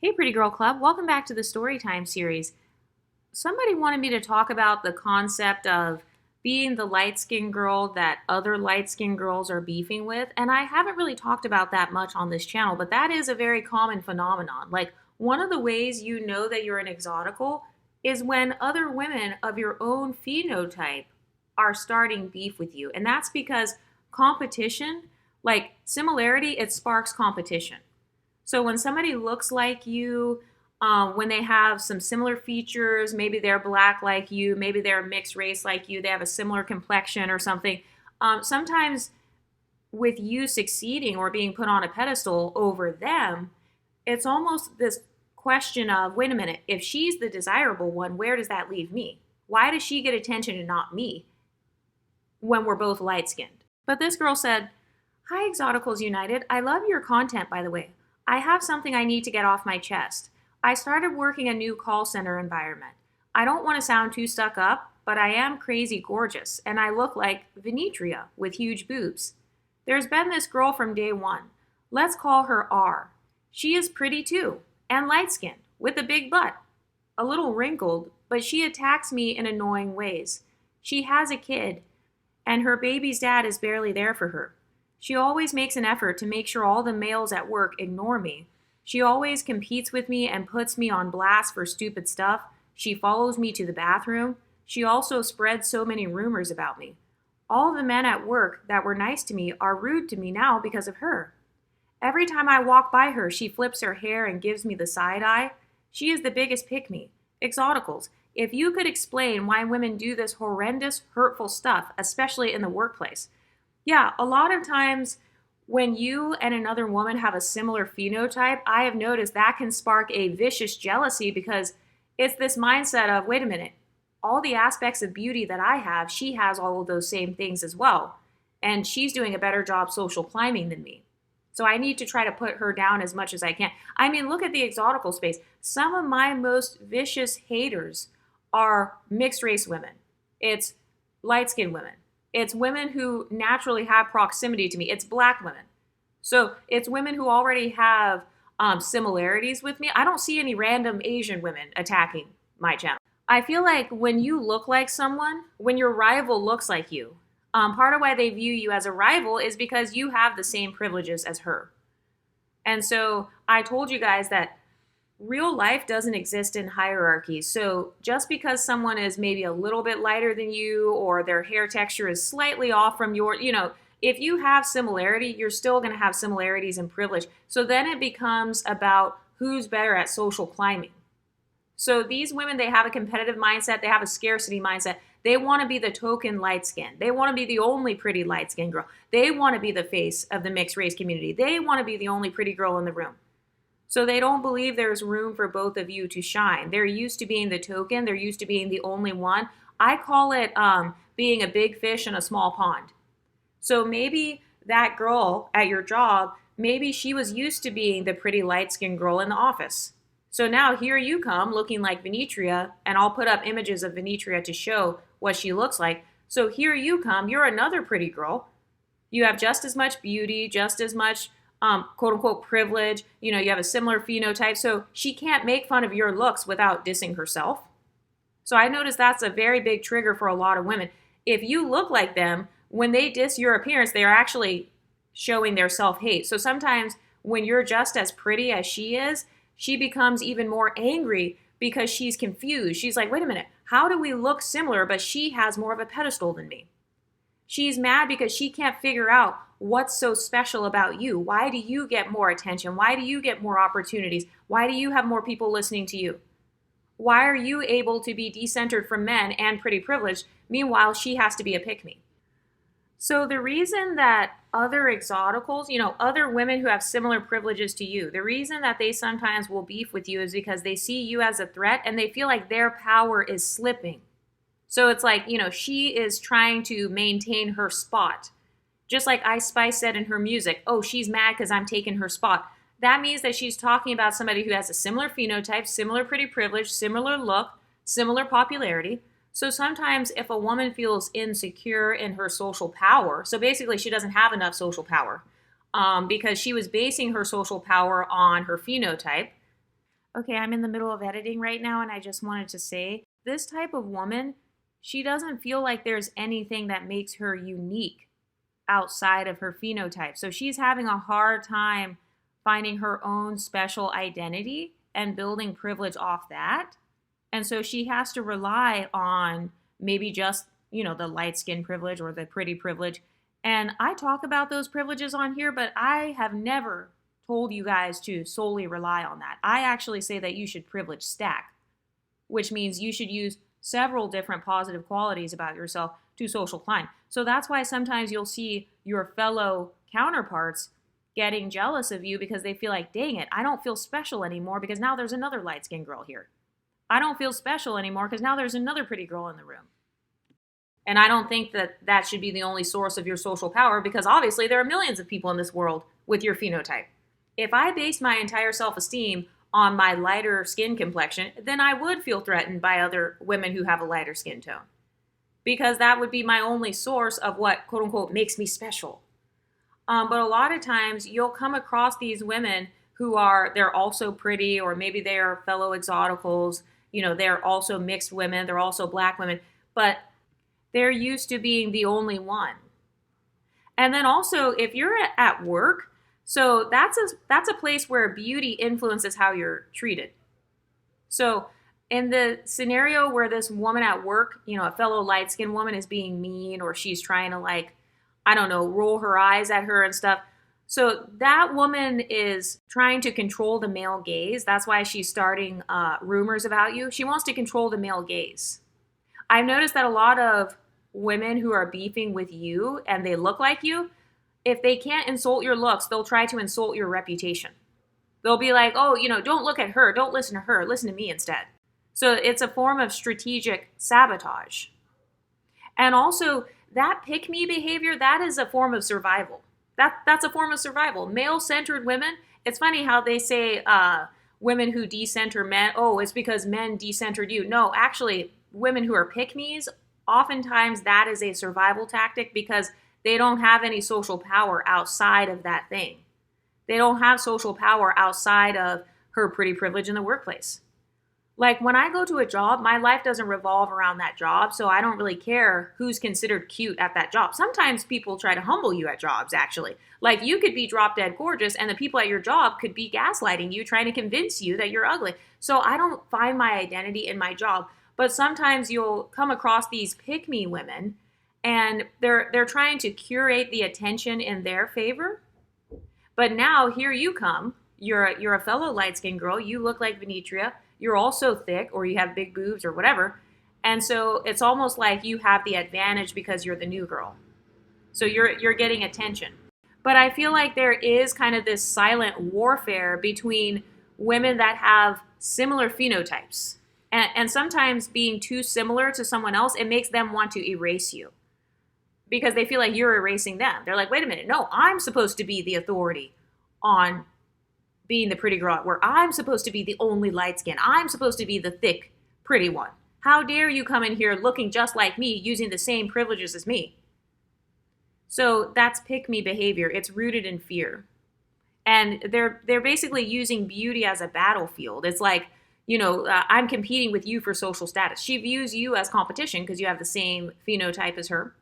Hey, Pretty Girl Club. Welcome back to the Storytime series. Somebody wanted me to talk about the concept of being the light-skinned girl that other light-skinned girls are beefing with, and I haven't really talked about that much on this channel, but that is a very common phenomenon. Like, one of the ways you know that you're an exotical is when other women of your own phenotype are starting beef with you, and that's because competition, like similarity, it sparks competition. So when somebody looks like you, when they have some similar features, maybe they're black like you, maybe they're mixed race like you, they have a similar complexion or something. Sometimes with you succeeding or being put on a pedestal over them, it's almost this question of, wait a minute, if she's the desirable one, where does that leave me? Why does she get attention and not me when we're both light skinned? But this girl said, "Hi, Exoticals United. I love your content, by the way. I have something I need to get off my chest. I started working a new call center environment. I don't want to sound too stuck up, but I am crazy gorgeous, and I look like Venetria with huge boobs. There's been this girl from day one. Let's call her R. She is pretty too, and light-skinned, with a big butt. A little wrinkled, but she attacks me in annoying ways. She has a kid, and her baby's dad is barely there for her. She always makes an effort to make sure all the males at work ignore me. She always competes with me and puts me on blast for stupid stuff. She follows me to the bathroom. She also spreads so many rumors about me. All the men at work that were nice to me are rude to me now because of her. Every time I walk by her, she flips her hair and gives me the side eye. She is the biggest pick-me. Exoticals, if you could explain why women do this horrendous, hurtful stuff, especially in the workplace." Yeah, a lot of times when you and another woman have a similar phenotype, I have noticed that can spark a vicious jealousy because it's this mindset of, wait a minute, all the aspects of beauty that I have, she has all of those same things as well. And she's doing a better job social climbing than me. So I need to try to put her down as much as I can. I mean, look at the exotical space. Some of my most vicious haters are mixed race women. It's light-skinned women. It's women who naturally have proximity to me. It's black women. So it's women who already have similarities with me. I don't see any random Asian women attacking my channel. I feel like when you look like someone, when your rival looks like you, part of why they view you as a rival is because you have the same privileges as her. And so I told you guys that real life doesn't exist in hierarchies. So just because someone is maybe a little bit lighter than you or their hair texture is slightly off from your, if you have similarity, you're still going to have similarities in privilege. So then it becomes about who's better at social climbing. So these women, they have a competitive mindset. They have a scarcity mindset. They want to be the token light skin. They want to be the only pretty light skinned girl. They want to be the face of the mixed race community. They want to be the only pretty girl in the room. So they don't believe there's room for both of you to shine. They're used to being the token. They're used to being the only one. I call it being a big fish in a small pond. So maybe that girl at your job, maybe she was used to being the pretty light-skinned girl in the office. So now here you come looking like Venetria, and I'll put up images of Venetria to show what she looks like. So here you come. You're another pretty girl. You have just as much beauty, just as much quote unquote privilege, you have a similar phenotype. So she can't make fun of your looks without dissing herself. So I noticed that's a very big trigger for a lot of women. If you look like them, when they diss your appearance, they are actually showing their self-hate. So sometimes when you're just as pretty as she is, she becomes even more angry because she's confused. She's like, wait a minute, how do we look similar, but she has more of a pedestal than me? She's mad because she can't figure out what's so special about you. Why do you get more attention? Why do you get more opportunities? Why do you have more people listening to you? Why are you able to be decentered from men and pretty privileged? Meanwhile, she has to be a pick-me. So the reason that other exoticals, other women who have similar privileges to you, the reason that they sometimes will beef with you is because they see you as a threat and they feel like their power is slipping. So it's like, she is trying to maintain her spot. Just like Ice Spice said in her music, oh, she's mad because I'm taking her spot. That means that she's talking about somebody who has a similar phenotype, similar pretty privilege, similar look, similar popularity. So sometimes if a woman feels insecure in her social power, so basically she doesn't have enough social power because she was basing her social power on her phenotype, Okay, I'm in the middle of editing right now, and I just wanted to say this type of woman, she doesn't feel like there's anything that makes her unique outside of her phenotype. So she's having a hard time finding her own special identity and building privilege off that. And so she has to rely on maybe just, the light skin privilege or the pretty privilege. And I talk about those privileges on here, but I have never told you guys to solely rely on that. I actually say that you should privilege stack, which means you should use several different positive qualities about yourself to social climb. So that's why sometimes you'll see your fellow counterparts getting jealous of you because they feel like, dang it, I don't feel special anymore because now there's another light skinned girl here. I don't feel special anymore because now there's another pretty girl in the room. And I don't think that that should be the only source of your social power, because obviously there are millions of people in this world with your phenotype. If I based my entire self-esteem on my lighter skin complexion, then I would feel threatened by other women who have a lighter skin tone, because that would be my only source of what, quote unquote, makes me special. But a lot of times you'll come across these women who they're also pretty, or maybe they are fellow exoticals, they're also mixed women, they're also black women, but they're used to being the only one. And then also, if you're at work, so that's a place where beauty influences how you're treated. So in the scenario where this woman at work, a fellow light-skinned woman is being mean, or she's trying to, I don't know, roll her eyes at her and stuff. So that woman is trying to control the male gaze. That's why she's starting rumors about you. She wants to control the male gaze. I've noticed that a lot of women who are beefing with you and they look like you, if they can't insult your looks, they'll try to insult your reputation. They'll be like, oh, don't look at her. Don't listen to her. Listen to me instead. So it's a form of strategic sabotage. And also, that pick-me behavior, that is a form of survival. That's a form of survival. Male-centered women, it's funny how they say women who decenter men, oh, it's because men decentered you. No, actually, women who are pick-me's, oftentimes that is a survival tactic because they don't have any social power outside of that thing. They don't have social power outside of her pretty privilege in the workplace. Like when I go to a job, my life doesn't revolve around that job, so I don't really care who's considered cute at that job. Sometimes people try to humble you at jobs, actually. Like you could be drop dead gorgeous and the people at your job could be gaslighting you, trying to convince you that you're ugly. So I don't find my identity in my job. But sometimes you'll come across these pick-me women, and they're trying to curate the attention in their favor. But now here you come. You're a fellow light-skinned girl. You look like Venetria. You're also thick, or you have big boobs or whatever. And so it's almost like you have the advantage because you're the new girl. So you're getting attention. But I feel like there is kind of this silent warfare between women that have similar phenotypes. And sometimes being too similar to someone else, it makes them want to erase you because they feel like you're erasing them. They're like, wait a minute, no, I'm supposed to be the authority on being the pretty girl at work. I'm supposed to be the only light skin. I'm supposed to be the thick, pretty one. How dare you come in here looking just like me, using the same privileges as me? So that's pick-me behavior. It's rooted in fear. And they're basically using beauty as a battlefield. It's like, I'm competing with you for social status. She views you as competition because you have the same phenotype as her.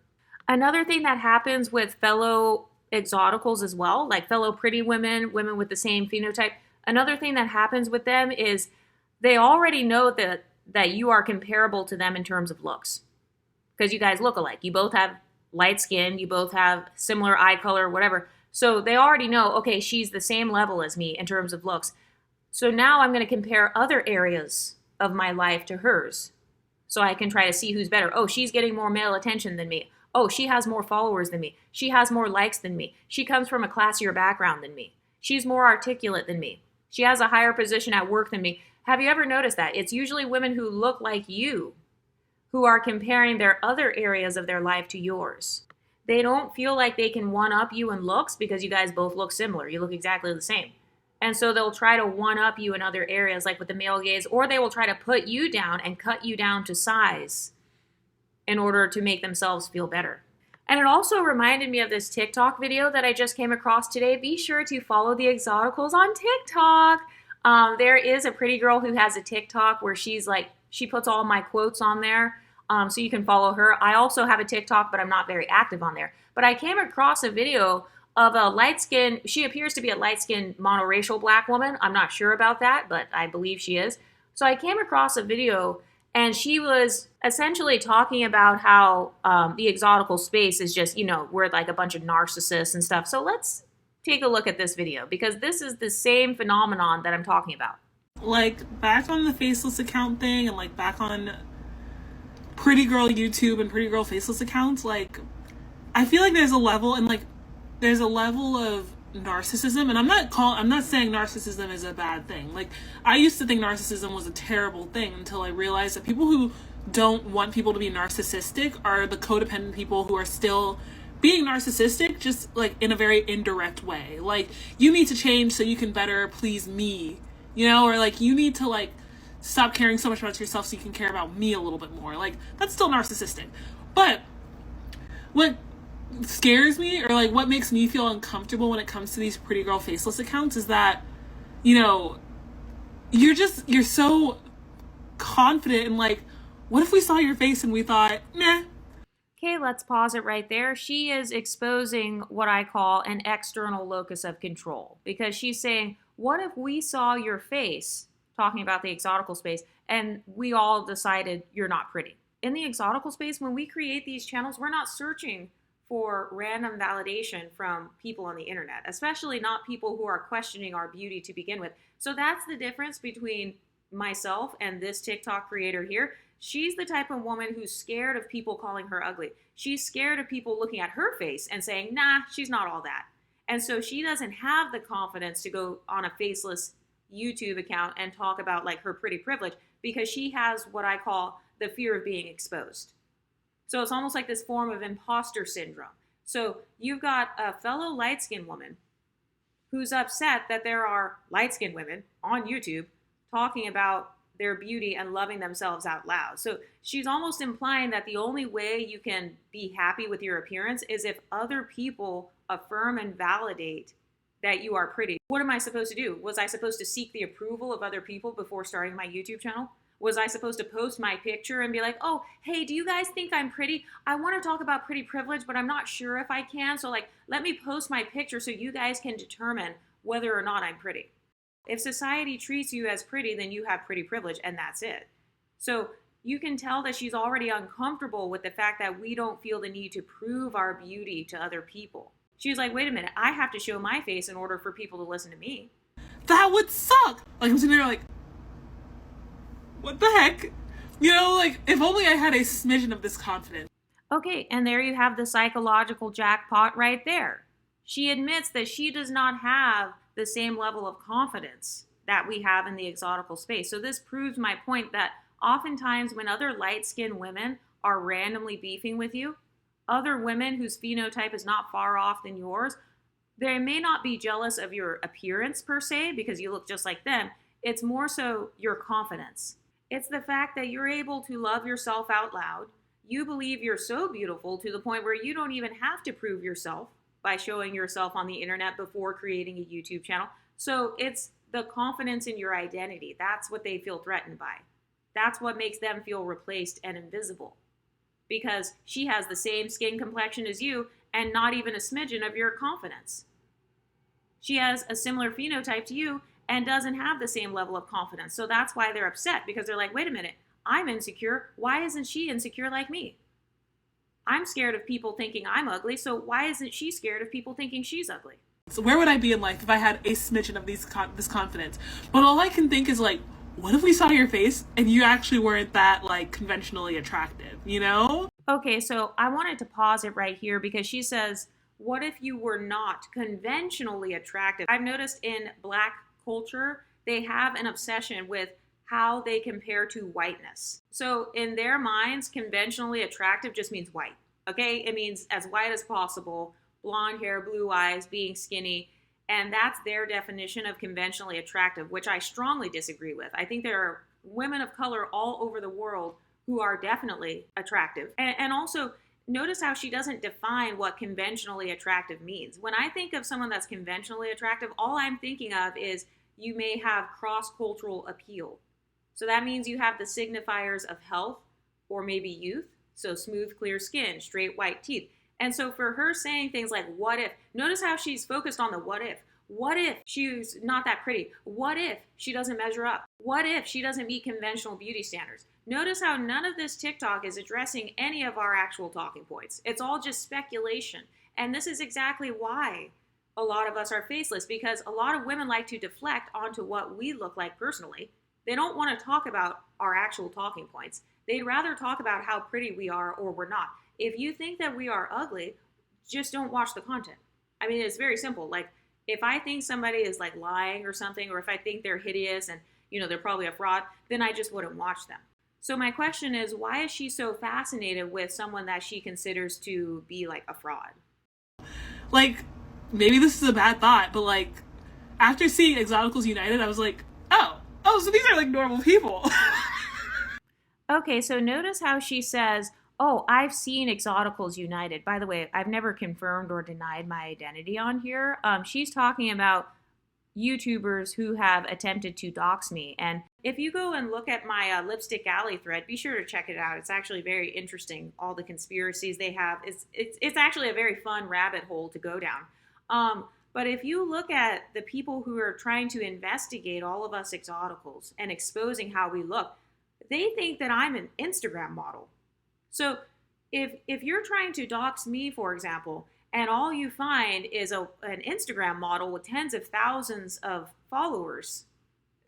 Another thing that happens with fellow exoticals as well, like fellow pretty women with the same phenotype, another thing that happens with them is they already know that you are comparable to them in terms of looks because you guys look alike. You both have light skin, you both have similar eye color, whatever. So they already know, okay, she's the same level as me in terms of looks. So now I'm going to compare other areas of my life to hers so I can try to see who's better. Oh, she's getting more male attention than me. Oh, she has more followers than me. She has more likes than me. She comes from a classier background than me. She's more articulate than me. She has a higher position at work than me. Have you ever noticed that? It's usually women who look like you who are comparing their other areas of their life to yours. They don't feel like they can one-up you in looks because you guys both look similar. You look exactly the same. And so they'll try to one-up you in other areas, like with the male gaze, or they will try to put you down and cut you down to size in order to make themselves feel better. And it also reminded me of this TikTok video that I just came across today. Be sure to follow the Exoticals on TikTok. There is a pretty girl who has a TikTok where she puts all my quotes on there. So you can follow her. I also have a TikTok, but I'm not very active on there. But I came across a video of a she appears to be a light-skinned monoracial black woman. I'm not sure about that, but I believe she is. So I came across a video and she was essentially talking about how the exotical space is just, we're like a bunch of narcissists and stuff. So let's take a look at this video because this is the same phenomenon that I'm talking about. Like, back on the faceless account thing and like back on pretty girl YouTube and pretty girl faceless accounts, like, I feel like there's a level of narcissism, and I'm not saying narcissism is a bad thing. Like, I used to think narcissism was a terrible thing until I realized that people who don't want people to be narcissistic are the codependent people who are still being narcissistic, just like in a very indirect way. Like, you need to change so you can better please me, or like you need to like stop caring so much about yourself so you can care about me a little bit more. Like, that's still narcissistic. But what scares me, or like what makes me feel uncomfortable when it comes to these pretty girl faceless accounts, is that you're so confident and like, what if we saw your face and we thought, nah. Okay, let's pause it right there. She is exposing what I call an external locus of control, because she's saying, what if we saw your face, talking about the exotical space, and we all decided you're not pretty? In the exotical space, when we create these channels, we're not searching for random validation from people on the internet, especially not people who are questioning our beauty to begin with. So that's the difference between myself and this TikTok creator here. She's the type of woman who's scared of people calling her ugly. She's scared of people looking at her face and saying, nah, she's not all that. And so she doesn't have the confidence to go on a faceless YouTube account and talk about like her pretty privilege, because she has what I call the fear of being exposed. So it's almost like this form of imposter syndrome. So you've got a fellow light-skinned woman who's upset that there are light-skinned women on YouTube talking about their beauty and loving themselves out loud. So she's almost implying that the only way you can be happy with your appearance is if other people affirm and validate that you are pretty. What am I supposed to do? Was I supposed to seek the approval of other people before starting my YouTube channel? Was I supposed to post my picture and be like, oh, hey, do you guys think I'm pretty? I want to talk about pretty privilege, but I'm not sure if I can. So like, let me post my picture so you guys can determine whether or not I'm pretty. If society treats you as pretty, then you have pretty privilege, and that's it. So you can tell that she's already uncomfortable with the fact that we don't feel the need to prove our beauty to other people. She's like, wait a minute, I have to show my face in order for people to listen to me. That would suck. Like, I'm sitting there like, what the heck? Like, if only I had a smidgen of this confidence. Okay, and there you have the psychological jackpot right there. She admits that she does not have the same level of confidence that we have in the exotical space. So this proves my point that oftentimes when other light-skinned women are randomly beefing with you, other women whose phenotype is not far off than yours, they may not be jealous of your appearance per se because you look just like them. It's more so your confidence. It's the fact that you're able to love yourself out loud. You believe you're so beautiful to the point where you don't even have to prove yourself by showing yourself on the internet before creating a YouTube channel. So it's the confidence in your identity. That's what they feel threatened by. That's what makes them feel replaced and invisible. Because she has the same skin complexion as you and not even a smidgen of your confidence. She has a similar phenotype to you and doesn't have the same level of confidence. So that's why they're upset, because they're like, wait a minute, I'm insecure. Why isn't she insecure like me? I'm scared of people thinking I'm ugly, so why isn't she scared of people thinking she's ugly? So where would I be in life if I had a smidgen of this confidence? But all I can think is like, what if we saw your face and you actually weren't that like conventionally attractive, Okay, so I wanted to pause it right here because she says, what if you were not conventionally attractive? I've noticed in Black culture, they have an obsession with how they compare to whiteness. So in their minds, conventionally attractive just means white, okay? It means as white as possible, blonde hair, blue eyes, being skinny, and that's their definition of conventionally attractive, which I strongly disagree with. I think there are women of color all over the world who are definitely attractive. And also, notice how she doesn't define what conventionally attractive means. When I think of someone that's conventionally attractive, all I'm thinking of is you may have cross-cultural appeal. So that means you have the signifiers of health or maybe youth. So smooth, clear skin, straight white teeth. And so for her saying things like, what if, notice how she's focused on the what if. What if she's not that pretty? What if she doesn't measure up? What if she doesn't meet conventional beauty standards? Notice how none of this TikTok is addressing any of our actual talking points. It's all just speculation. And this is exactly why a lot of us are faceless, because a lot of women like to deflect onto what we look like personally. They don't want to talk about our actual talking points. They'd rather talk about how pretty we are or we're not. If you think that we are ugly, just don't watch the content. I mean, it's very simple. Like, if I think somebody is like lying or something, or if I think they're hideous and, they're probably a fraud, then I just wouldn't watch them. So my question is, why is she so fascinated with someone that she considers to be like a fraud? Like, maybe this is a bad thought, but like, after seeing Exoticals United, I was like, oh, so these are like normal people. Okay, so notice how she says, oh, I've seen Exoticals United. By the way, I've never confirmed or denied my identity on here. She's talking about YouTubers who have attempted to dox me. And if you go and look at my Lipstick Alley thread, be sure to check it out. It's actually very interesting, all the conspiracies they have. It's actually a very fun rabbit hole to go down. But if you look at the people who are trying to investigate all of us Exoticals and exposing how we look, they think that I'm an Instagram model. So if you're trying to dox me, for example, and all you find is an Instagram model with tens of thousands of followers,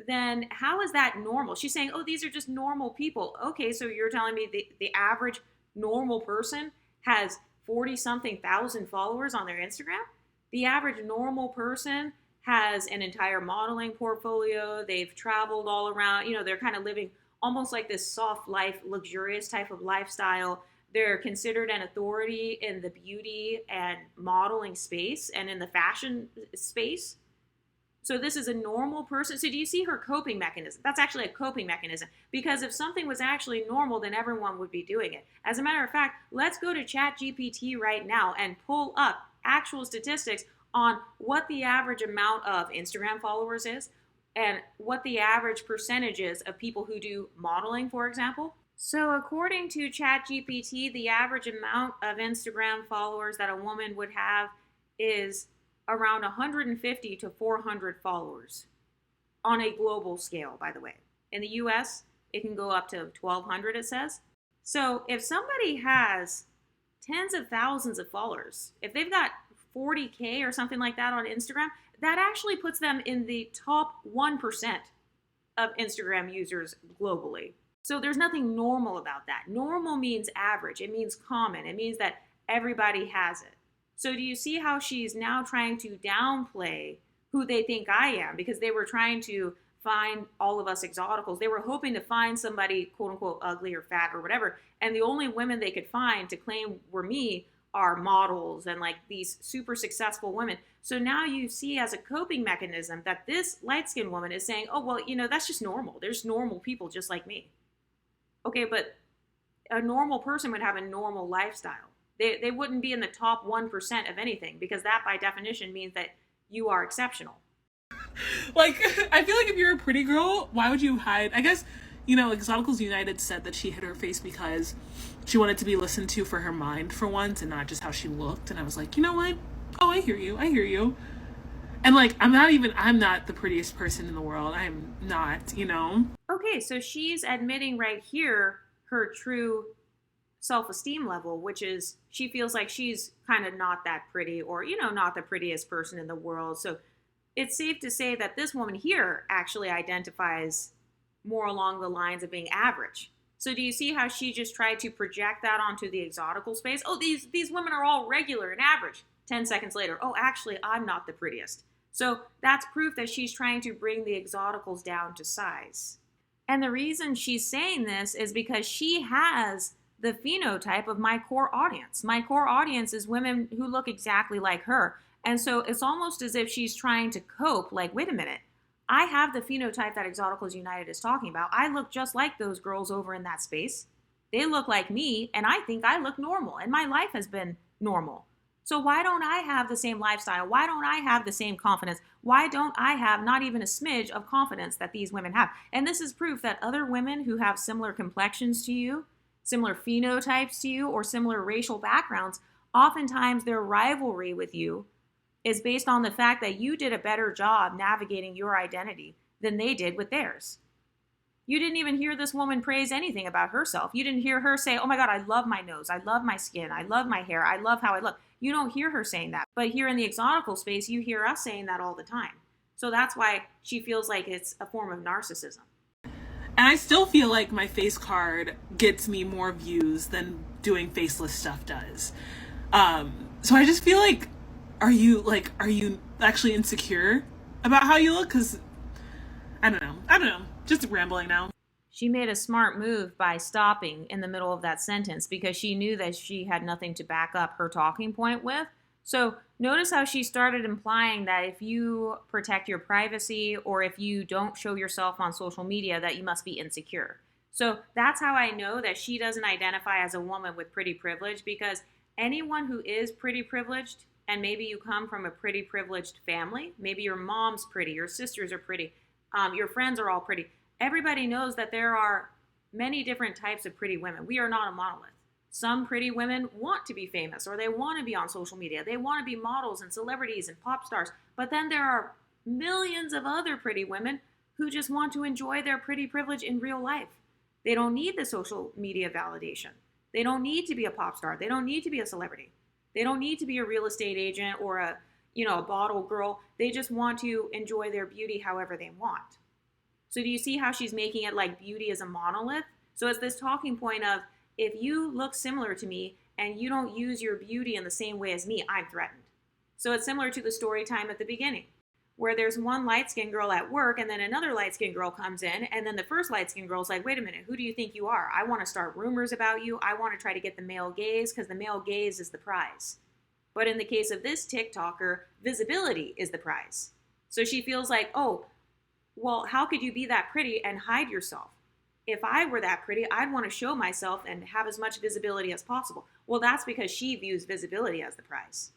then how is that normal? She's saying, oh, these are just normal people. Okay, so you're telling me the average normal person has 40-something thousand followers on their Instagram? The average normal person has an entire modeling portfolio. They've traveled all around. They're kind of living almost like this soft life, luxurious type of lifestyle. They're considered an authority in the beauty and modeling space and in the fashion space. So this is a normal person. So do you see her coping mechanism? That's actually a coping mechanism, because if something was actually normal, then everyone would be doing it. As a matter of fact, let's go to ChatGPT right now and pull up actual statistics on what the average amount of Instagram followers is and what the average percentage is of people who do modeling, for example. So according to ChatGPT, the average amount of Instagram followers that a woman would have is around 150 to 400 followers on a global scale, by the way. In the US, it can go up to 1,200, it says. So if somebody has tens of thousands of followers, if they've got 40K or something like that on Instagram, that actually puts them in the top 1% of Instagram users globally. So there's nothing normal about that. Normal means average. It means common. It means that everybody has it. So do you see how she's now trying to downplay who they think I am? Because they were trying to find all of us Exoticals. They were hoping to find somebody, quote unquote, ugly or fat or whatever. And the only women they could find to claim were me are models and like these super successful women. So now you see as a coping mechanism that this light-skinned woman is saying, oh, well, that's just normal. There's normal people just like me. Okay, but a normal person would have a normal lifestyle. They wouldn't be in the top 1% of anything, because that by definition means that you are exceptional. Like, I feel like if you're a pretty girl, why would you hide? I guess, Exoticals United said that she hid her face because she wanted to be listened to for her mind for once and not just how she looked. And I was like, you know what? Oh, I hear you. And like, I'm not the prettiest person in the world. I'm not, Okay, so she's admitting right here her true self-esteem level, which is she feels like she's kind of not that pretty, or, not the prettiest person in the world. So it's safe to say that this woman here actually identifies more along the lines of being average. So do you see how she just tried to project that onto the exotical space? Oh, these women are all regular and average. 10 seconds later, oh, actually, I'm not the prettiest. So that's proof that she's trying to bring the exoticals down to size. And the reason she's saying this is because she has the phenotype of my core audience. My core audience is women who look exactly like her. And so it's almost as if she's trying to cope, like, wait a minute, I have the phenotype that Exoticals United is talking about. I look just like those girls over in that space. They look like me, and I think I look normal, and my life has been normal. So why don't I have the same lifestyle? Why don't I have the same confidence? Why don't I have not even a smidge of confidence that these women have? And this is proof that other women who have similar complexions to you, similar phenotypes to you, or similar racial backgrounds, oftentimes their rivalry with you is based on the fact that you did a better job navigating your identity than they did with theirs. You didn't even hear this woman praise anything about herself. You didn't hear her say, oh my God, I love my nose. I love my skin. I love my hair. I love how I look. You don't hear her saying that. But here in the exotical space, you hear us saying that all the time. So that's why she feels like it's a form of narcissism. And I still feel like my face card gets me more views than doing faceless stuff does. So I just feel like, are you actually insecure about how you look? Because I don't know. Just rambling now. She made a smart move by stopping in the middle of that sentence because she knew that she had nothing to back up her talking point with. So notice how she started implying that if you protect your privacy or if you don't show yourself on social media, that you must be insecure. So that's how I know that she doesn't identify as a woman with pretty privilege, because anyone who is pretty privileged, and maybe you come from a pretty privileged family, maybe your mom's pretty, your sisters are pretty, your friends are all pretty. Everybody knows that there are many different types of pretty women. We are not a monolith. Some pretty women want to be famous, or they want to be on social media. They want to be models and celebrities and pop stars. But then there are millions of other pretty women who just want to enjoy their pretty privilege in real life. They don't need the social media validation. They don't need to be a pop star. They don't need to be a celebrity. They don't need to be a real estate agent or a bottle girl. They just want to enjoy their beauty however they want. So do you see how she's making it like beauty is a monolith? So it's this talking point of, if you look similar to me and you don't use your beauty in the same way as me, I'm threatened. So it's similar to the story time at the beginning, where there's one light-skinned girl at work and then another light-skinned girl comes in, and then the first light-skinned girl's like, wait a minute, who do you think you are? I want to start rumors about you. I want to try to get the male gaze, because the male gaze is the prize. But in the case of this TikToker, visibility is the prize. So she feels like, oh, well, how could you be that pretty and hide yourself? If I were that pretty, I'd want to show myself and have as much visibility as possible. Well, that's because she views visibility as the prize.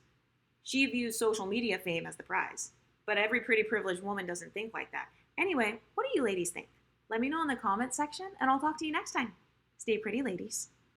She views social media fame as the prize. But every pretty privileged woman doesn't think like that. Anyway, what do you ladies think? Let me know in the comments section, and I'll talk to you next time. Stay pretty, ladies.